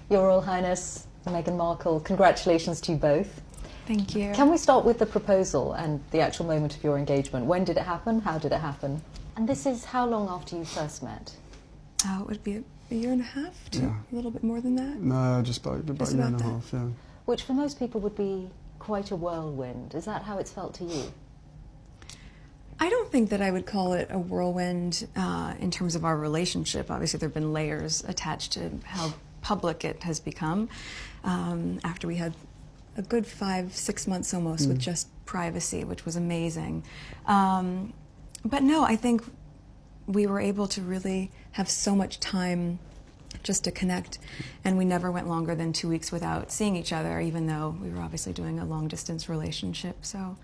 Your Royal Highness Meghan Markle, congratulations to you both. Thank you. Can we start with the proposal and the actual moment of your engagement? When did it happen? How did it happen? And this is how long after you first met? It would be a year and a half, a little bit more than that. No, just about a year and a half, yeah. Which for most people would be quite a whirlwind. Is that how it's felt to you? I don't think that I would call it a whirlwind in terms of our relationship. Obviously, there have been layers attached to how public it has become after we had a good 5-6 months almost with just privacy, which was amazing. But no, I think we were able to really have so much time just to connect, and we never went longer than 2 weeks without seeing each other, even though we were obviously doing a long-distance relationship. So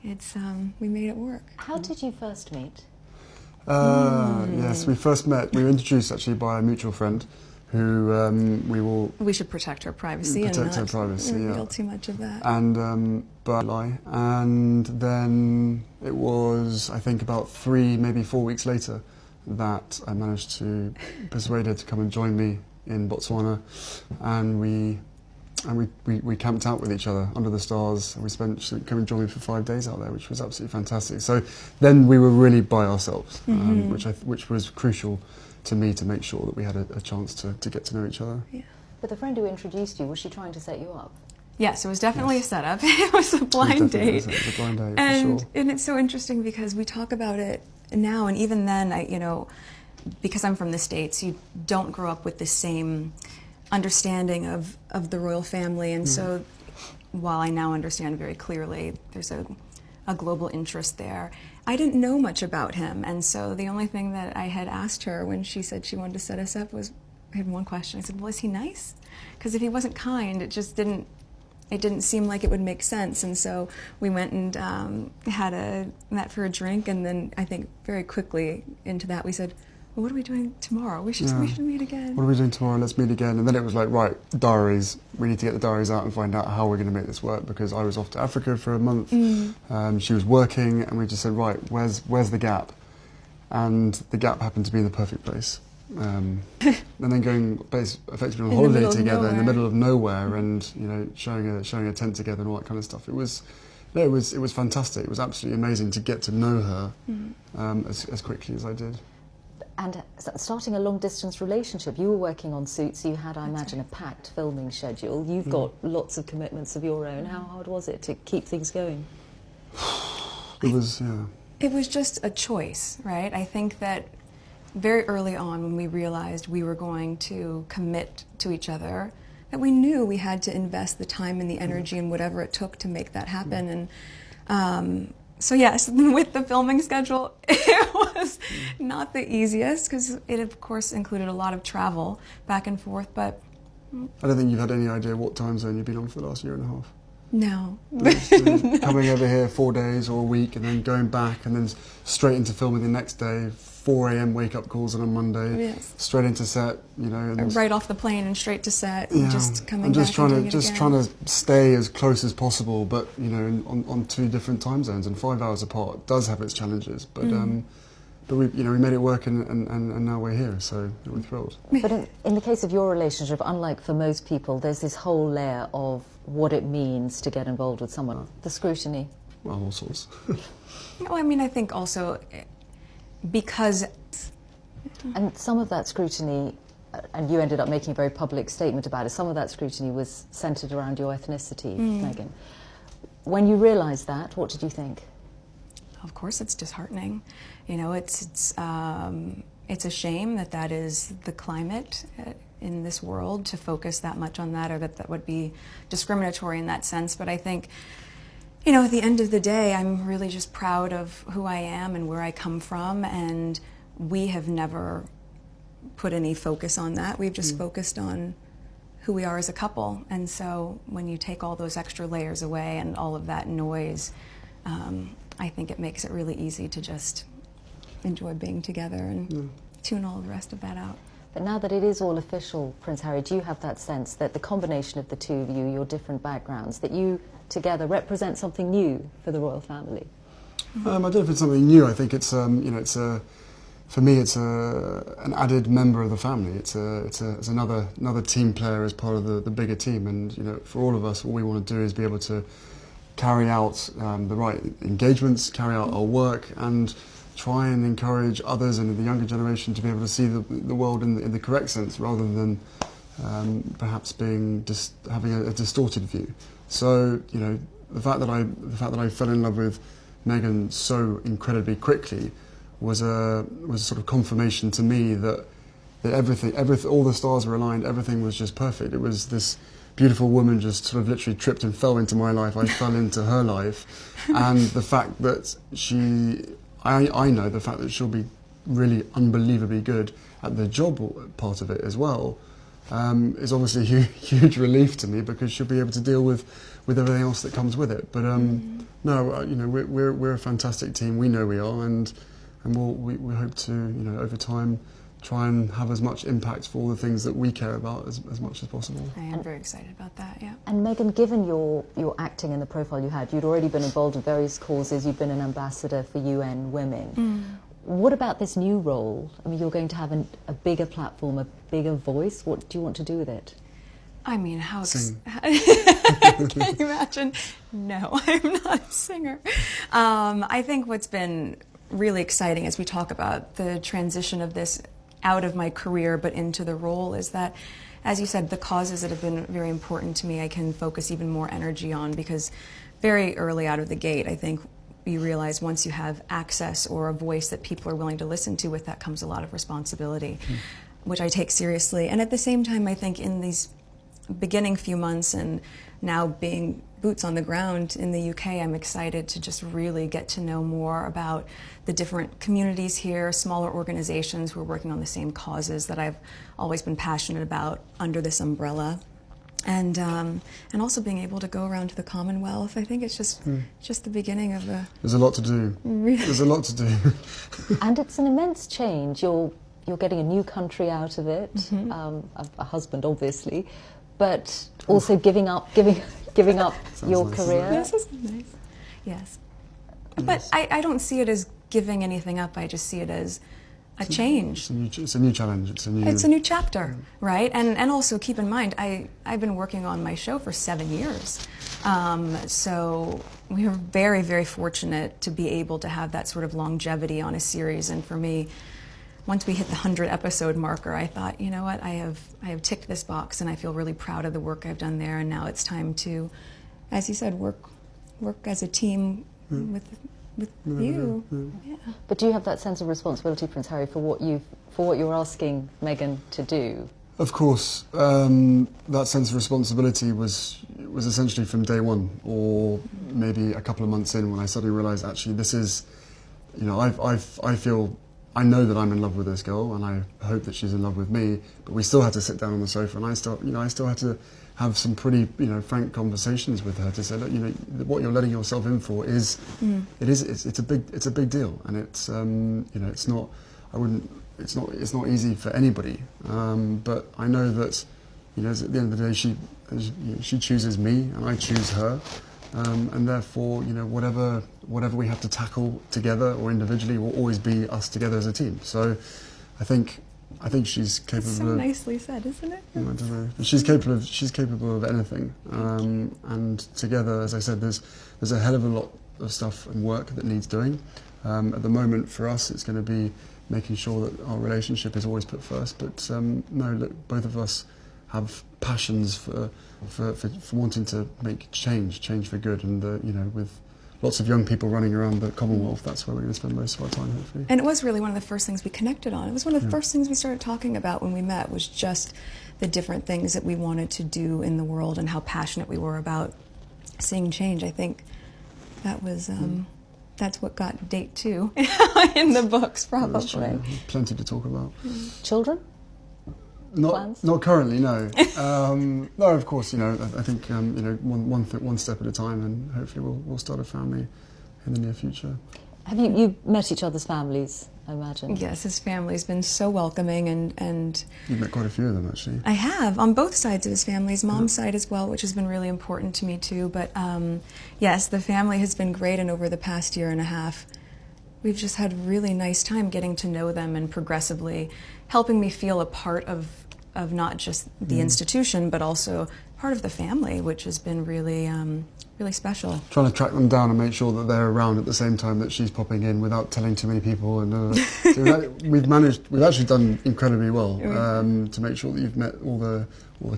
it's we made it work. How did you first meet? Yes, we first met. We were introduced actually by a mutual friend, who we should protect her privacy and not reveal too much of that. And and then it was, I think, about 3, maybe 4 weeks later that I managed to persuade her to come and join me in Botswana, and we camped out with each other under the stars, and she came and joined me for 5 days out there, which was absolutely fantastic. So then we were really by ourselves, which was crucial to me, to make sure that we had a chance to get to know each other. Yeah. But the friend who introduced you, was she trying to set you up? Yes, it was definitely a setup. It was a blind date. It was a blind date, and, for sure. And it's so interesting because we talk about it now, and even then, because I'm from the States, you don't grow up with the same understanding of the royal family, and so while I now understand very clearly there's a global interest there, I didn't know much about him, and so the only thing that I had asked her when she said she wanted to set us up was, I had one question. I said, well, is he nice? Because if he wasn't kind, it just didn't seem like it would make sense. And so we went and met for a drink, and then I think very quickly into that we said, well, what are we doing tomorrow? We should meet again. What are we doing tomorrow? Let's meet again. And then it was like, right, diaries. We need to get the diaries out and find out how we're going to make this work, because I was off to Africa for a month. She was working, and we just said, right, where's the gap? And the gap happened to be in the perfect place. And then going effectively on holiday together in the middle of nowhere, and showing a tent together and all that kind of stuff. It was fantastic. It was absolutely amazing to get to know her as quickly as I did. And starting a long-distance relationship, you were working on Suits, you had, I imagine, a packed filming schedule. You've got lots of commitments of your own. How hard was it to keep things going? It was just a choice, right? I think that very early on, when we realized we were going to commit to each other, that we knew we had to invest the time and the energy and whatever it took to make that happen. And so yes, with the filming schedule, it was not the easiest, because it of course included a lot of travel back and forth, but I don't think you've had any idea what time zone you've been on for the last year and a half. No. Coming over here 4 days or a week, and then going back, and then straight into filming the next day, 4 a.m. wake-up calls on a Monday, straight into set, and right off the plane and straight to set, just coming and back and trying to stay as close as possible, but on 2 different time zones and 5 hours apart does have its challenges, but we made it work, and now we're here, so we're thrilled. But in the case of your relationship, unlike for most people, there's this whole layer of what it means to get involved with someone, the scrutiny. Well, all sorts. Well, I mean, I think also because... And some of that scrutiny, and you ended up making a very public statement about it, some of that scrutiny was centred around your ethnicity, Meghan. When you realised that, what did you think? Of course, it's disheartening. It's a shame that is the climate in this world, to focus that much on that, or that would be discriminatory in that sense. But I think, at the end of the day, I'm really just proud of who I am and where I come from, and we have never put any focus on that. We've just focused on who we are as a couple. And so when you take all those extra layers away and all of that noise, I think it makes it really easy to just enjoy being together and tune all the rest of that out. But now that it is all official, Prince Harry, do you have that sense that the combination of the two of you, your different backgrounds, that you together represent something new for the royal family? I don't know if it's something new. I think it's for me, it's an added member of the family. It's another team player as part of the bigger team. And you know, for all of us, all we want to do is be able to carry out the right engagements, carry out our work, and try and encourage others and the younger generation to be able to see the world in the correct sense, rather than perhaps having a distorted view. So you know, the fact that I fell in love with Megan so incredibly quickly was a sort of confirmation to me that everything, all the stars were aligned, everything was just perfect. It was this beautiful woman just sort of literally tripped and fell into my life. I fell into her life, and the fact that I know the fact that she'll be really unbelievably good at the job part of it as well, is obviously a huge relief to me, because she'll be able to deal with everything else that comes with it. But no, you know, we're a fantastic team. We know we are, and we hope to, you know, over time, try and have as much impact for all the things that we care about as much as possible. I am very excited about that, yeah. And Megan, given your acting and the profile you had, you'd already been involved in various causes, you've been an ambassador for UN Women. What about this new role? I mean, you're going to have a bigger platform, a bigger voice. What do you want to do with it? I mean, Sing. Can you imagine? No, I'm not a singer. I think what's been really exciting as we talk about the transition of this out of my career but into the role is that, as you said, the causes that have been very important to me I can focus even more energy on, because very early out of the gate, I think you realize once you have access or a voice that people are willing to listen to, with that comes a lot of responsibility, which I take seriously. And at the same time, I think in these beginning few months and now being boots on the ground in the UK, I'm excited to just really get to know more about the different communities here, smaller organizations who are working on the same causes that I've always been passionate about under this umbrella. And also being able to go around to the Commonwealth. I think it's just the beginning of a... There's a lot to do. There's a lot to do. And it's an immense change. You're getting a new country out of it, a husband, obviously, but also giving up your nice, career. This is nice. Yes. But I don't see it as giving anything up. I just see it as a change. It's a new challenge. It's a new chapter, right? And also keep in mind, I've been working on my show for 7 years. So we were very, very fortunate to be able to have that sort of longevity on a series. And for me, once we hit the 100 episode marker, I thought, you know what, I have ticked this box, and I feel really proud of the work I've done there. And now it's time to, as you said, work as a team with you. Yeah. But do you have that sense of responsibility, Prince Harry, for what you're asking Meghan to do? Of course, that sense of responsibility was essentially from day one, or maybe a couple of months in, when I suddenly realised, actually, this is, you know, I know that I'm in love with this girl, and I hope that she's in love with me. But we still had to sit down on the sofa, and I still had to have some pretty, you know, frank conversations with her to say, look, you know, what you're letting yourself in for is, it's a big deal, and it's, you know, it's not easy for anybody. But I know that, you know, at the end of the day, she chooses me, and I choose her. And therefore, you know, whatever we have to tackle together or individually will always be us together as a team. So, I think she's capable. So nicely said, isn't it? I don't know. She's capable of anything. And together, as I said, there's a hell of a lot of stuff and work that needs doing. At the moment, for us, it's going to be making sure that our relationship is always put first. But no, look, both of us have passions for wanting to make change for good, and you know, with lots of young people running around the Commonwealth, that's where we're going to spend most of our time, hopefully. And it was really one of the first things we connected on. It was one of the first things we started talking about when we met, was just the different things that we wanted to do in the world and how passionate we were about seeing change. I think that was that's what got date 2 in the books, probably. Plenty to talk about. Children? Not currently, no. No, of course, you know, I think, you know, one step at a time, and hopefully we'll start a family in the near future. Have you met each other's families, I imagine? Yes, his family's been so welcoming, and You've met quite a few of them, actually. I have, on both sides of his family, his mom's side as well, which has been really important to me too. But yes, the family has been great, and over the past year and a half, we've just had a really nice time getting to know them and progressively helping me feel a part of not just the institution, but also part of the family, which has been really, really special. Trying to track them down and make sure that they're around at the same time that she's popping in without telling too many people. And so we've actually done incredibly well to make sure that you've met all the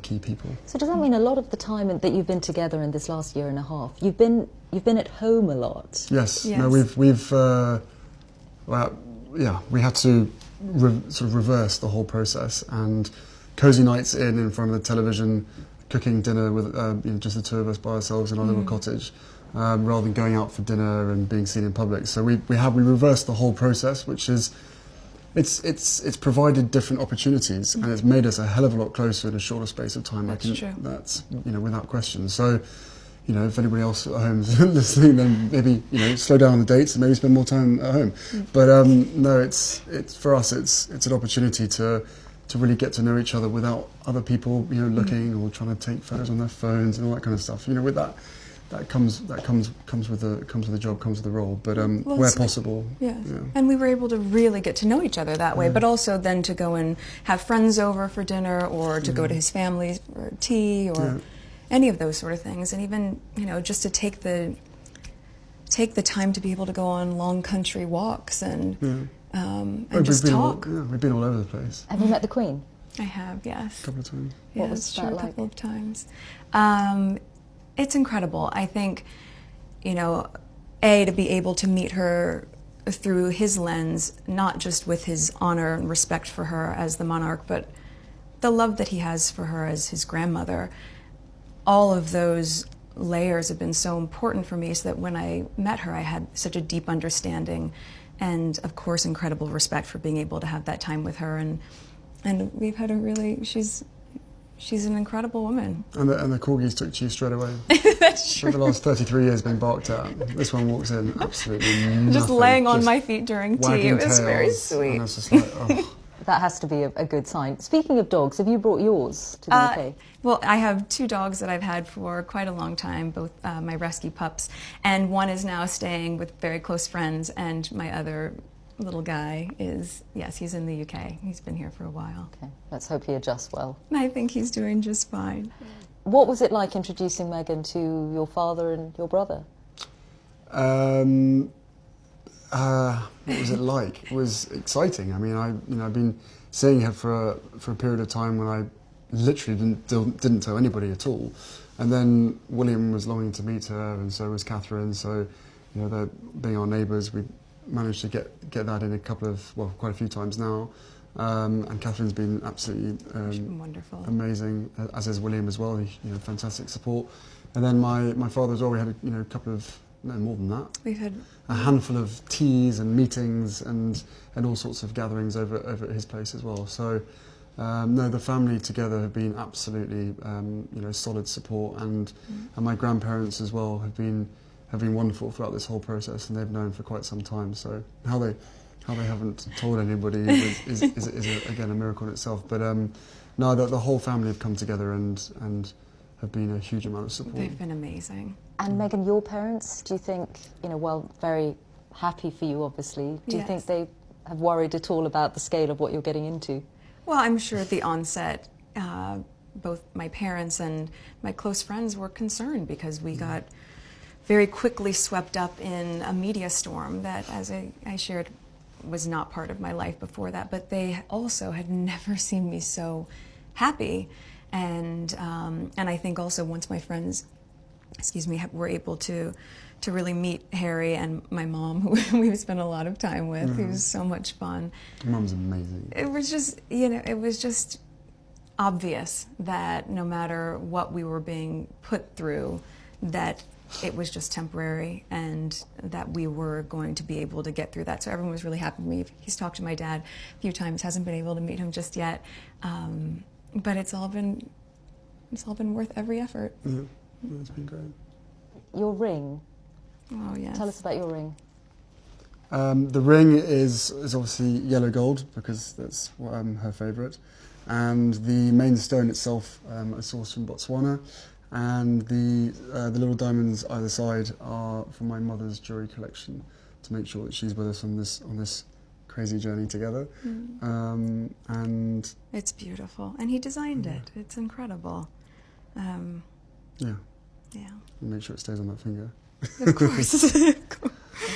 key people. So does that mean a lot of the time that you've been together in this last year and a half, you've been at home a lot? Yes. Yes. No, we had to sort of reverse the whole process, and cozy nights in front of the television, cooking dinner with just the two of us by ourselves in our little cottage, rather than going out for dinner and being seen in public. So we reversed the whole process, which is it's provided different opportunities, and it's made us a hell of a lot closer in a shorter space of time. That's true. That's without question. So, if anybody else at home is listening, then maybe slow down on the dates and maybe spend more time at home. But no, it's for us. It's an opportunity to really get to know each other without other people looking or trying to take photos on their phones and all that kind of stuff. With that comes with the job, comes with the role. But where possible, yes. Yeah. And we were able to really get to know each other that way. But also then to go and have friends over for dinner, or to go to his family for tea, or any of those sort of things. And even just to take the time to be able to go on long country walks and just talk. We've been all over the place. Have you met the Queen? I have, yes. A couple of times. What was that a like? couple of times. It's incredible. I think, to be able to meet her through his lens, not just with his honor and respect for her as the monarch, but the love that he has for her as his grandmother. All of those layers have been so important for me, so that when I met her, I had such a deep understanding and, of course, incredible respect for being able to have that time with her. And we've had she's an incredible woman. And the corgis took to you straight away. That's true. For the last 33 years being barked at. This one walks in absolutely nothing. Just laying on my feet during tea. It was very sweet. And it's just like, oh. That has to be a good sign. Speaking of dogs, have you brought yours to the UK? Well, I have 2 dogs that I've had for quite a long time, both my rescue pups, and one is now staying with very close friends, and my other little guy he's in the UK. He's been here for a while. Okay, let's hope he adjusts well. I think he's doing just fine. What was it like introducing Meghan to your father and your brother? What was it like? It was exciting. I mean, I've been seeing her for a period of time when I literally didn't tell anybody at all, and then William was longing to meet her, and so was Catherine. So, they're being our neighbours. We managed to get that in quite a few times now, and Catherine's been absolutely wonderful, amazing, as is William as well. Fantastic support. And then my father as well. We had a couple of. No, more than that. We've had a handful of teas and meetings and all sorts of gatherings over at his place as well. So, no, the family together have been absolutely, solid support, and my grandparents as well have been wonderful throughout this whole process, and they've known for quite some time. So how they haven't told anybody is again a miracle in itself. But no, the whole family have come together and have been a huge amount of support. They've been amazing. And Meghan, your parents, do you think, very happy for you, obviously. Do you think they have worried at all about the scale of what you're getting into? Well, I'm sure at the onset, both my parents and my close friends were concerned, because we got very quickly swept up in a media storm that, as I shared, was not part of my life before that. But they also had never seen me so happy. And I think also once my friends, were able to really meet Harry and my mom, who we spent a lot of time with, who was so much fun. Your mum's amazing. It was just, it was just obvious that no matter what we were being put through, that it was just temporary, and that we were going to be able to get through that. So everyone was really happy with me. He's talked to my dad a few times, hasn't been able to meet him just yet, but it's all been worth every effort. Yeah. It's been great. Your ring. Oh, yes. Tell us about your ring. The ring is obviously yellow gold, because that's her favourite, and the main stone itself I sourced from Botswana, and the little diamonds either side are from my mother's jewellery collection. make sure that she's with us on this crazy journey together. And it's beautiful, and he designed it. It's incredible. Yeah. Yeah. And make sure it stays on that finger. Of course.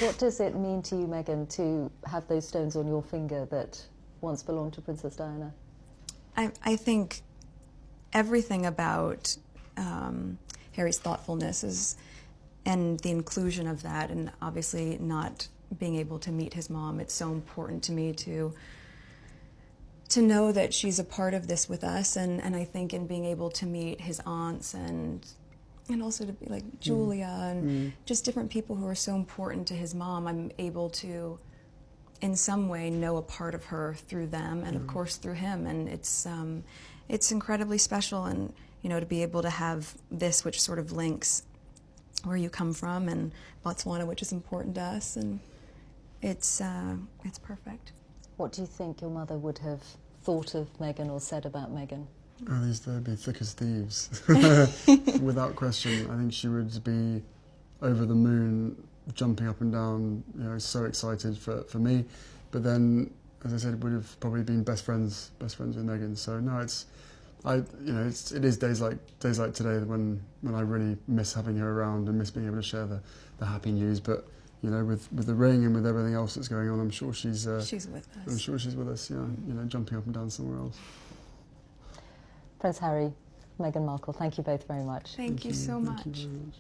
What does it mean to you, Meghan, to have those stones on your finger that once belonged to Princess Diana? I think everything about Harry's thoughtfulness and the inclusion of that, and obviously not being able to meet his mom, it's so important to me to know that she's a part of this with us, and I think in being able to meet his aunts and also to be like Julia and just different people who are so important to his mom, I'm able to in some way know a part of her through them, and of course through him, and it's incredibly special. And to be able to have this, which sort of links where you come from, and Botswana, which is important to us, and it's perfect. What do you think your mother would have thought of Meghan or said about Meghan? Oh, they'd be thick as thieves, without question. I think she would be over the moon, jumping up and down, so excited for me. But then, as I said, would have probably been best friends with Meghan. So no, it is days like today when I really miss having her around and miss being able to share the happy news. But with the ring and with everything else that's going on, I'm sure she's with us. I'm sure she's with us. Jumping up and down somewhere else. Prince Harry, Meghan Markle, thank you both very much. Thank you so much. Thank you very much.